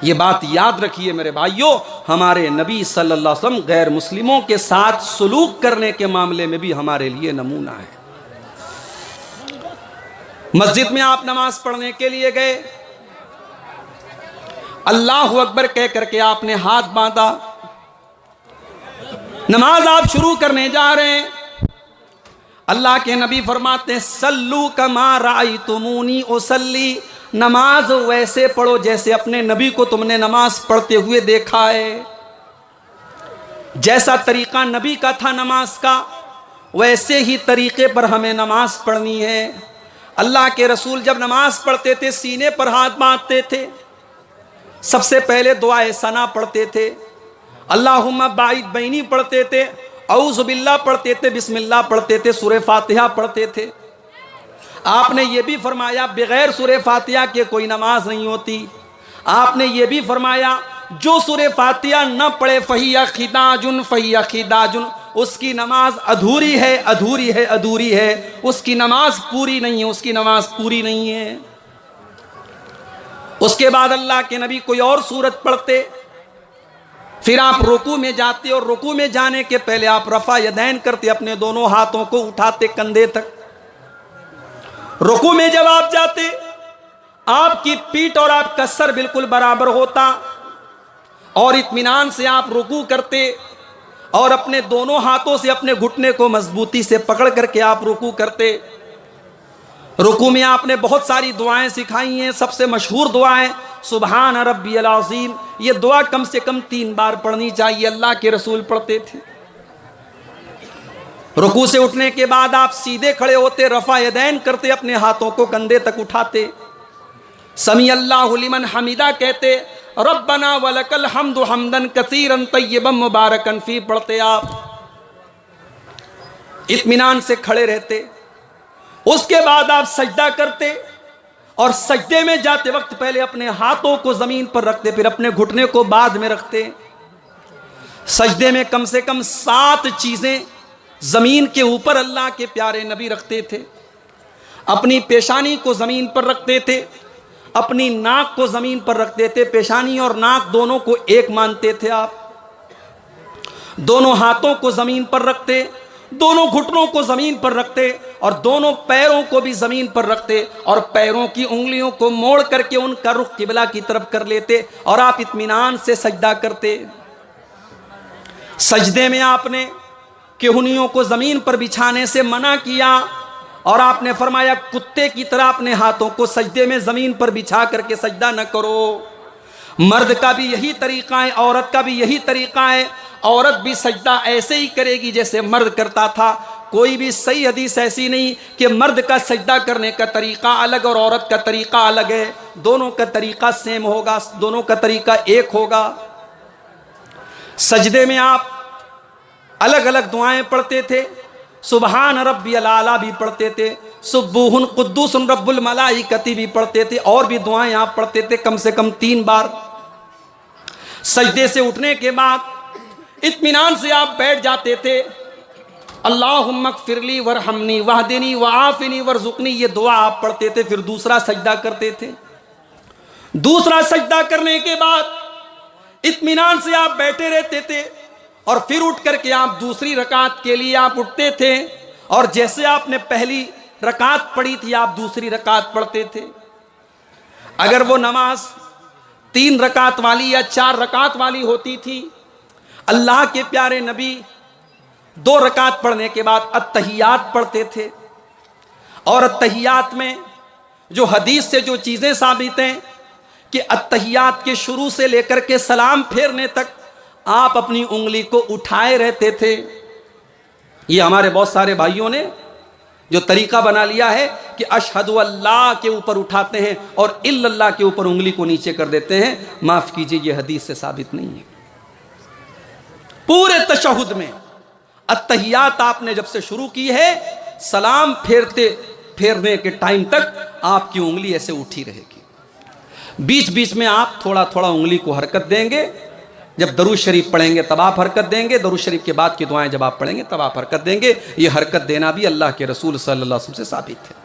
ये बात याद रखिए मेरे भाइयों, हमारे नबी सल्लल्लाहु अलैहि वसल्लम गैर मुस्लिमों के साथ सुलूक करने के मामले में भी हमारे लिए नमूना है। मस्जिद में आप नमाज पढ़ने के लिए गए, अल्लाह अकबर कह करके आपने हाथ बांधा, नमाज आप शुरू करने जा रहे हैं। अल्लाह के नबी फरमाते हैं सल्लू कमा राअयतुमूनी उसल्ली, नमाज वैसे पढ़ो जैसे अपने नबी को तुमने नमाज पढ़ते हुए देखा है। जैसा तरीका नबी का था नमाज का, वैसे ही तरीके पर हमें नमाज पढ़नी है। अल्लाह के रसूल जब नमाज पढ़ते थे सीने पर हाथ बांधते थे, सबसे पहले दुआए सना पढ़ते थे, अल्लाहुम्मा बाइद बैनी पढ़ते थे, औज़ु बिल्लाह पढ़ते थे, बिस्मिल्लाह पढ़ते थे, सूरह फातिहा पढ़ते थे। आपने ये भी फरमाया बगैर सूरह फातिहा के कोई नमाज नहीं होती। आपने ये भी फरमाया जो सूरह फातिहा न पढ़े फहिया खिदाजुन फहिया खिदाजुन, उसकी नमाज अधूरी है, अधूरी है, अधूरी है, उसकी नमाज पूरी नहीं है, उसकी नमाज पूरी नहीं है। उसके बाद अल्लाह के नबी कोई और सूरत पढ़ते, फिर आप रुकू में जाते और रुकू में जाने के पहले आप रफा यदैन करते, अपने दोनों हाथों को उठाते कंधे तक। रुकू में जब आप जाते आपकी पीठ और आपका सर बिल्कुल बराबर होता और इत्मीनान से आप रुकू करते और अपने दोनों हाथों से अपने घुटने को मजबूती से पकड़ करके आप रुकू करते। रुकू में आपने बहुत सारी दुआएं सिखाई हैं। सबसे मशहूर दुआएं सुबहान रब्बियल अज़ीम, ये दुआ कम से कम 3 बार पढ़नी चाहिए, अल्लाह के रसूल पढ़ते थे। रुकू से उठने के बाद आप सीधे खड़े होते, रफा यदैन करते, अपने हाथों को कंधे तक उठाते, समी अल्लाहु लिमन हमीदा कहते, रब्बना वलकल हम्दु हम्दन कसीरन तय्यबन मुबारकन फी पढ़ते। आप इत्मीनान से खड़े रहते। उसके बाद आप सजदा करते और सजदे में जाते वक्त पहले अपने हाथों को जमीन पर रखते, फिर अपने घुटने को बाद में रखते। सजदे में कम से कम 7 चीजें जमीन के ऊपर अल्लाह के प्यारे नबी रखते थे। अपनी पेशानी को जमीन पर रखते थे, अपनी नाक को जमीन पर रखते थे, पेशानी और नाक दोनों को एक मानते थे आप। दोनों हाथों को जमीन पर रखते, दोनों घुटनों को जमीन पर रखते और दोनों पैरों को भी जमीन पर रखते और पैरों की उंगलियों को मोड़ करके उनका रुख किबला की तरफ कर लेते और आप इत्मीनान से सजदा करते। सजदे में आपने केहुनियों को जमीन पर बिछाने से मना किया और आपने फरमाया कुत्ते की तरह अपने हाथों को सजदे में जमीन पर बिछा करके सजदा न करो। मर्द का भी यही तरीका है, औरत का भी यही तरीका है। औरत भी सजदा ऐसे ही करेगी जैसे मर्द करता था। कोई भी सही हदीस ऐसी नहीं कि मर्द का सजदा करने का तरीका अलग और औरत का तरीका अलग है। दोनों का तरीका सेम होगा, दोनों का तरीका एक होगा। सजदे में आप अलग अलग दुआएं पढ़ते थे। सुबहान रब्बियल आला भी पढ़ते थे, सुब्बूहुन कुद्दूसुन रब्बुल मलाइकति भी पढ़ते थे और भी दुआएं आप पढ़ते थे कम से कम 3 बार। सजदे से उठने के बाद इत्मीनान से आप बैठ जाते थे। अल्लाहुम्मा ग़फ़िरली वरहमनी वहदिनी वआफ़िनी वरज़ुक़नी, ये दुआ आप पढ़ते थे। फिर दूसरा सजदा करते थे। दूसरा सजदा करने के बाद इत्मीनान से आप बैठे रहते थे और फिर उठ करके आप दूसरी रकात के लिए आप उठते थे और जैसे आपने पहली रकात पढ़ी थी आप दूसरी रकात पढ़ते थे। अगर वो नमाज 3 रकात वाली या 4 रकात वाली होती थी, अल्लाह के प्यारे नबी 2 रकात पढ़ने के बाद अत्तहियात पढ़ते थे। और अत्तहियात में जो हदीस से जो चीज़ें साबित हैं कि अत्तहियात के शुरू से लेकर के सलाम फेरने तक आप अपनी उंगली को उठाए रहते थे। ये हमारे बहुत सारे भाइयों ने जो तरीका बना लिया है कि अशहदु अल्लाह के ऊपर उठाते हैं और इल्लल्लाह के ऊपर उंगली को नीचे कर देते हैं। माफ़ कीजिए, ये हदीस से साबित नहीं है। पूरे तशहुद में अत्तहियात आपने जब से शुरू की है, सलाम फेरने के टाइम तक आपकी उंगली ऐसे उठी रहेगी। बीच बीच में आप थोड़ा थोड़ा उंगली को हरकत देंगे। जब दरूद शरीफ पढ़ेंगे तब आप हरकत देंगे, दरूद शरीफ के बाद की दुआएं जब आप पढ़ेंगे तब आप हरकत देंगे। ये हरकत देना भी अल्लाह के रसूल सल्लल्लाहु अलैहि वसल्लम से साबित है।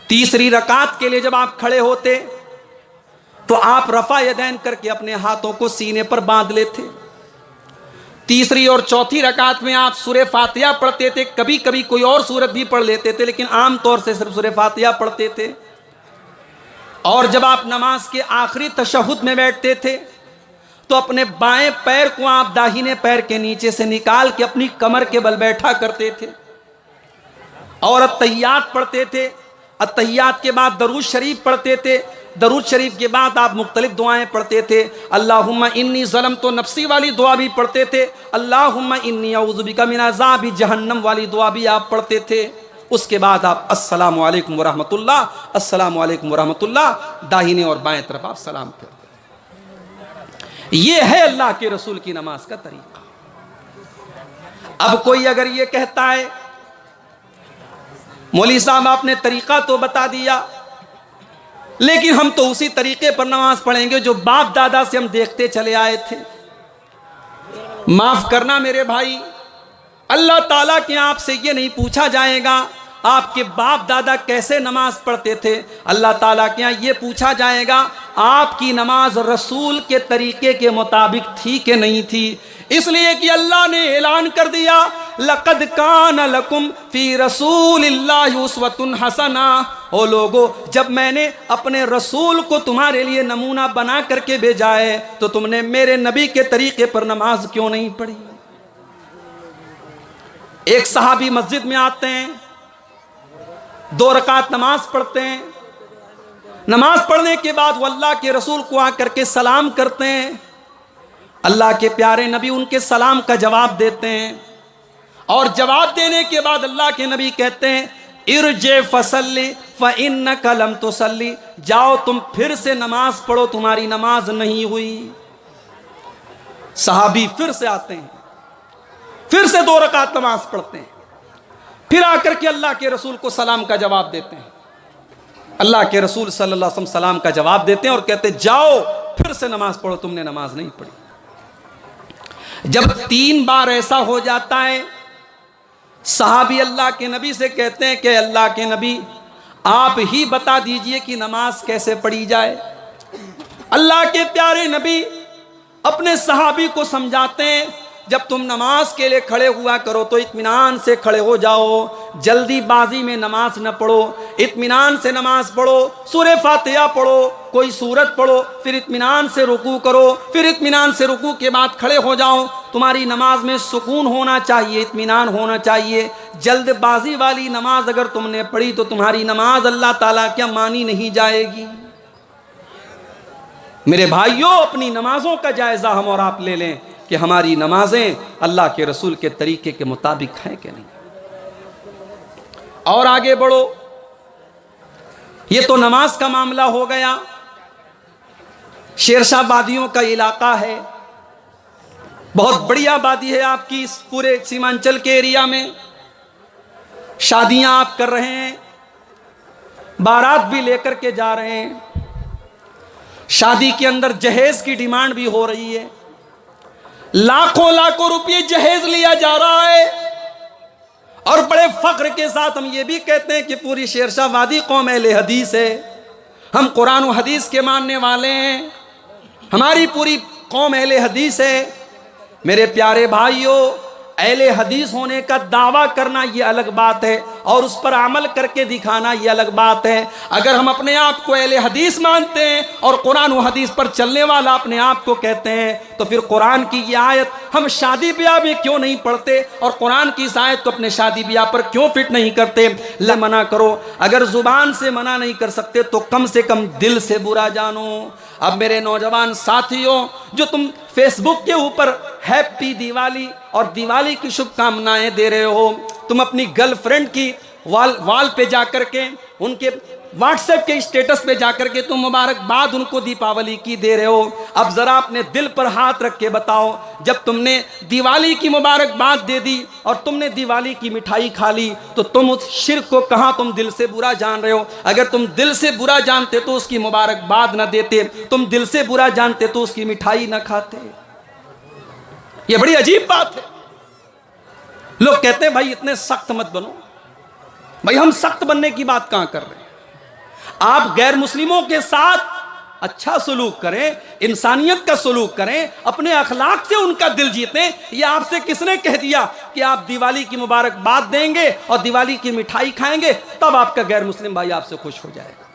तीसरी रकात के लिए जब आप खड़े होते तो आप रफा यदैन करके अपने हाथों को सीने पर बांध लेते। तीसरी और चौथी रकात में आप सूरह फातिहा पढ़ते थे, कभी कभी कोई और सूरत भी पढ़ लेते थे, लेकिन आमतौर से सिर्फ सूरह फातिहा पढ़ते थे। और जब आप नमाज के आखिरी तशहुद में बैठते थे तो अपने बाएं पैर को आप दाहिने पैर के नीचे से निकाल के अपनी कमर के बल बैठा करते थे और अत्तहियात पढ़ते थे। अत्तहियात के बाद दरूद शरीफ पढ़ते थे। दरूद शरीफ के बाद आप मुख्तलिफ दुआएं पढ़ते थे। अल्लाहुम्मा इन्नी ज़लम तो नफ्सी वाली दुआ भी पढ़ते थे। अल्लाहुम्मा इन्नी औज़ु बिका मिन अज़ाबि जहन्नम वाली दुआ भी आप पढ़ते थे। उसके बाद आप अस्सलामु अलैकुम व रहमतुल्लाह, अस्सलामु अलैकुम व रहमतुल्लाह, दाहिने और बाएं तरफ आप सलाम करते। ये है अल्लाह के रसूल की नमाज का तरीका। अब कोई अगर ये कहता है मौलवी साहब आपने तरीका तो बता दिया, लेकिन हम तो उसी तरीके पर नमाज पढ़ेंगे जो बाप दादा से हम देखते चले आए थे। माफ करना मेरे भाई, अल्लाह ताला के आपसे ये नहीं पूछा जाएगा आपके बाप दादा कैसे नमाज पढ़ते थे। अल्लाह ताला के यहाँ ये पूछा जाएगा आपकी नमाज रसूल के तरीके के मुताबिक थी कि नहीं थी। इसलिए कि अल्लाह ने ऐलान कर दिया लक़द कान लकुम फी रसूलिल्लाहि उस्वतुन हसना। ओ लोगो, जब मैंने अपने रसूल को तुम्हारे लिए नमूना बना करके भेजा है तो तुमने मेरे नबी के तरीके पर नमाज क्यों नहीं पढ़ी। एक सहाबी मस्जिद में आते हैं, 2 रकात नमाज पढ़ते हैं। नमाज पढ़ने के बाद वो अल्लाह के रसूल को आकर के सलाम करते हैं। अल्लाह के प्यारे नबी उनके सलाम का जवाब देते हैं और जवाब देने के बाद अल्लाह के नबी कहते हैं इरजे फसल्ली फ़इन्नका लम तुसल्ली, जाओ तुम फिर से नमाज पढ़ो, तुम्हारी नमाज नहीं हुई। सहाबी फिर से आते हैं, फिर से 2 रकात नमाज पढ़ते हैं, फिर आकर के अल्लाह के रसूल को सलाम का जवाब देते हैं। अल्लाह के रसूल सल्लल्लाहु अलैहि वसल्लम सलाम का जवाब देते हैं और कहते हैं जाओ फिर से नमाज पढ़ो, तुमने नमाज नहीं पढ़ी। जब 3 बार ऐसा हो जाता है, सहाबी अल्लाह के नबी से कहते हैं कि अल्लाह के नबी आप ही बता दीजिए कि नमाज कैसे पढ़ी जाए। अल्लाह के प्यारे नबी अपने सहाबी को समझाते हैं जब तुम नमाज के लिए खड़े हुआ करो तो इत्मीनान से खड़े हो जाओ, जल्दीबाजी में नमाज न पढ़ो, इत्मीनान से नमाज पढ़ो। सूरह फातिहा पढ़ो, कोई सूरत पढ़ो, फिर इत्मीनान से रुकू करो, फिर इत्मीनान से रुकू के बाद खड़े हो जाओ। तुम्हारी नमाज में सुकून होना चाहिए, इत्मीनान होना चाहिए। जल्दबाजी वाली नमाज अगर तुमने पढ़ी तो तुम्हारी नमाज अल्लाह ताला क्या मानी नहीं जाएगी। मेरे भाइयों, अपनी नमाजों का जायजा हम और आप ले लें कि हमारी नमाजें अल्लाह के रसूल के तरीके के मुताबिक हैं कि नहीं। और आगे बढ़ो, ये तो नमाज का मामला हो गया। शेरशाह वादियों का इलाका है, बहुत बड़ी आबादी है आपकी इस पूरे सीमांचल के एरिया में। शादियां आप कर रहे हैं, बारात भी लेकर के जा रहे हैं, शादी के अंदर जहेज की डिमांड भी हो रही है, लाखों लाखों रुपये जहेज लिया जा रहा है। और बड़े फख्र के साथ हम ये भी कहते हैं कि पूरी शेरशाह वादी कौम अहले हदीस है, हम कुरान और हदीस के मानने वाले हैं, हमारी पूरी कौम अहले हदीस है। मेरे प्यारे भाइयों, अहले हदीस होने का दावा करना ये अलग बात है और उस पर अमल करके दिखाना ये अलग बात है। अगर हम अपने आप को अहले हदीस मानते हैं और कुरान व हदीस पर चलने वाला अपने आप को कहते हैं तो फिर कुरान की ये आयत हम शादी ब्याह में क्यों नहीं पढ़ते और कुरान की इस आयत को अपने शादी ब्याह पर क्यों फिट नहीं करते। मना करो, अगर जुबान से मना नहीं कर सकते तो कम से कम दिल से बुरा जानो। अब मेरे नौजवान साथियों, जो तुम फेसबुक के ऊपर हैप्पी दिवाली और दिवाली की शुभकामनाएं दे रहे हो, तुम अपनी गर्लफ्रेंड की वाल पे जाकर के, उनके व्हाट्सएप के स्टेटस पे जाकर के तुम मुबारकबाद उनको दीपावली की दे रहे हो। अब जरा अपने दिल पर हाथ रख के बताओ, जब तुमने दिवाली की मुबारकबाद दे दी और तुमने दिवाली की मिठाई खा ली तो तुम उस शिर्क को कहाँ तुम दिल से बुरा जान रहे हो। अगर तुम दिल से बुरा जानते तो उसकी मुबारकबाद न देते, तुम दिल से बुरा जानते तो उसकी मिठाई न खाते। ये बड़ी अजीब बात है। लोग कहते हैं भाई इतने सख्त मत बनो। भाई हम सख्त बनने की बात कहां कर रहे हैं। आप गैर मुस्लिमों के साथ अच्छा सलूक करें, इंसानियत का सलूक करें, अपने अखलाक से उनका दिल जीतें। ये आपसे किसने कह दिया कि आप दिवाली की मुबारकबाद देंगे और दिवाली की मिठाई खाएंगे तब आपका गैर मुस्लिम भाई आपसे खुश हो जाएगा?